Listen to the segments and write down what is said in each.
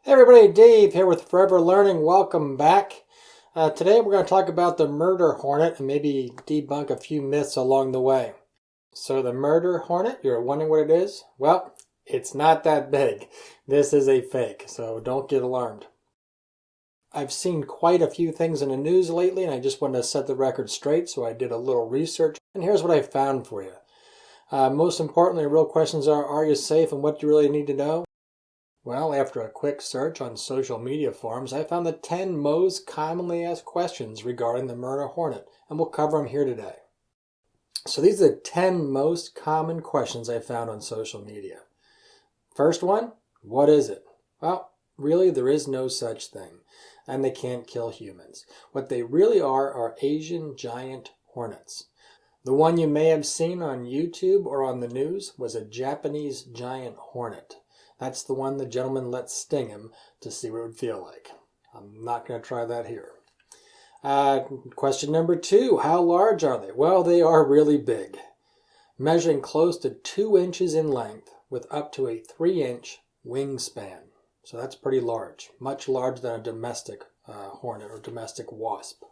Hey everybody, Dave here with Forever Learning. Welcome back. Today we're going to talk about the murder hornet and maybe debunk a few myths along the way. So the murder hornet, you're wondering what it is? Well, it's not that big. This is a fake, so don't get alarmed. I've seen quite a few things in the news lately and I just wanted to set the record straight, so I did a little research and here's what I found for you. Most importantly, real questions are you safe and what do you really need to know? Well, after a quick search on social media forums, I found the 10 most commonly asked questions regarding the murder hornet, and we'll cover them here today. So these are the 10 most common questions I found on social media. First one, what is it? Well, really there is no such thing, and they can't kill humans. What they really are Asian giant hornets. The one you may have seen on YouTube or on the news was a Japanese giant hornet. That's the one the gentleman let sting him to see what it would feel like. I'm not going to try that here. Question number 2, how large are they? Well, they are really big, measuring close to 2 inches in length with up to a 3-inch wingspan. So that's pretty large, much larger than a domestic hornet or domestic wasp.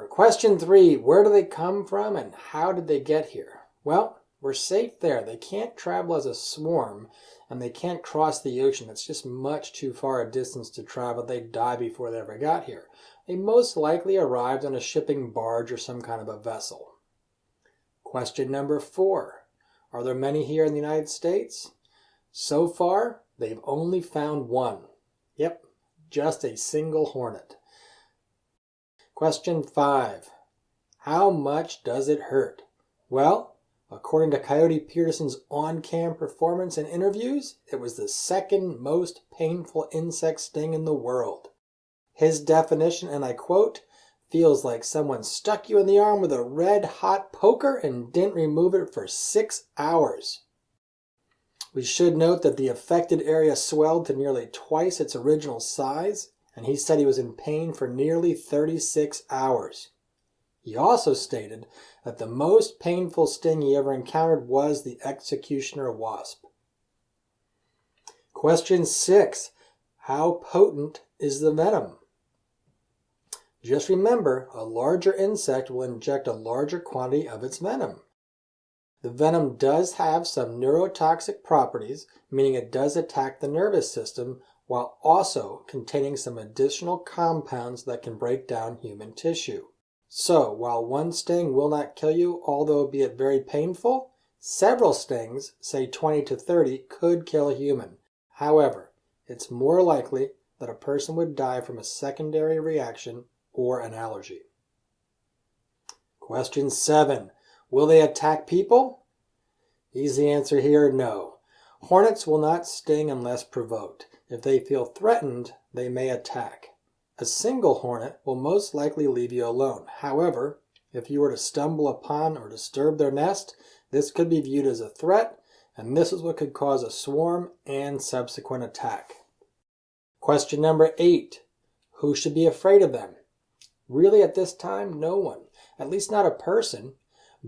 Question 3, where do they come from and how did they get here? Well, we're safe there. They can't travel as a swarm and they can't cross the ocean. It's just much too far a distance to travel. They'd die before they ever got here. They most likely arrived on a shipping barge or some kind of a vessel. Question number 4, are there many here in the United States? So far, they've only found one. Yep, just a single hornet. Question 5, how much does it hurt? Well, according to Coyote Peterson's on-cam performance and interviews, it was the second most painful insect sting in the world. His definition, and I quote, feels like someone stuck you in the arm with a red-hot poker and didn't remove it for 6 hours. We should note that the affected area swelled to nearly twice its original size, and he said he was in pain for nearly 36 hours. He also stated that the most painful sting he ever encountered was the executioner wasp. Question 6, how potent is the venom? Just remember, a larger insect will inject a larger quantity of its venom. The venom does have some neurotoxic properties, meaning it does attack the nervous system, while also containing some additional compounds that can break down human tissue. So, while one sting will not kill you, although be it very painful, several stings, say 20 to 30, could kill a human. However, it's more likely that a person would die from a secondary reaction or an allergy. Question 7, will they attack people? Easy answer here, no. Hornets will not sting unless provoked. If they feel threatened, they may attack. A single hornet will most likely leave you alone. However, if you were to stumble upon or disturb their nest, this could be viewed as a threat, and this is what could cause a swarm and subsequent attack. Question number 8, who should be afraid of them? Really at this time, no one, at least not a person.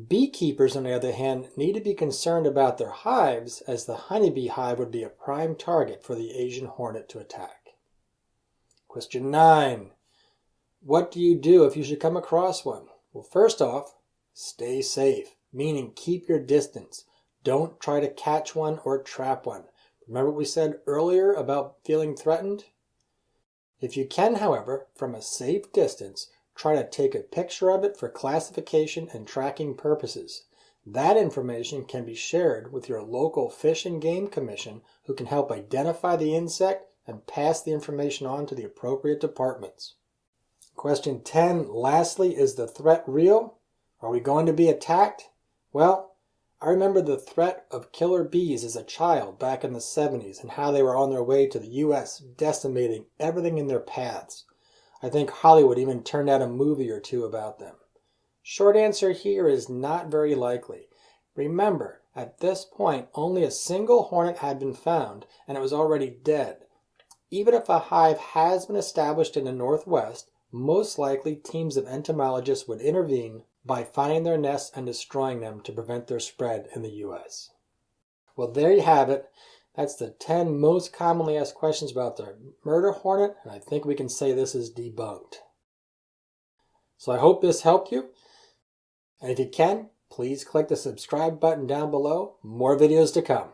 Beekeepers, on the other hand, need to be concerned about their hives, as the honeybee hive would be a prime target for the Asian hornet to attack. Question 9, what do you do if you should come across one? Well, first off, stay safe, meaning keep your distance. Don't try to catch one or trap one. Remember what we said earlier about feeling threatened? If you can, however, from a safe distance, try to take a picture of it for classification and tracking purposes. That information can be shared with your local Fish and Game Commission, who can help identify the insect and pass the information on to the appropriate departments. Question 10, lastly, is the threat real? Are we going to be attacked? Well, I remember the threat of killer bees as a child back in the 70s and how they were on their way to the U.S. decimating everything in their paths. I think Hollywood even turned out a movie or two about them. Short answer here is not very likely. Remember, at this point, only a single hornet had been found and it was already dead. Even if a hive has been established in the Northwest, most likely teams of entomologists would intervene by finding their nests and destroying them to prevent their spread in the U.S. Well, there you have it. That's the 10 most commonly asked questions about the murder hornet, and I think we can say this is debunked. So I hope this helped you, and if you can, please click the subscribe button down below. More videos to come.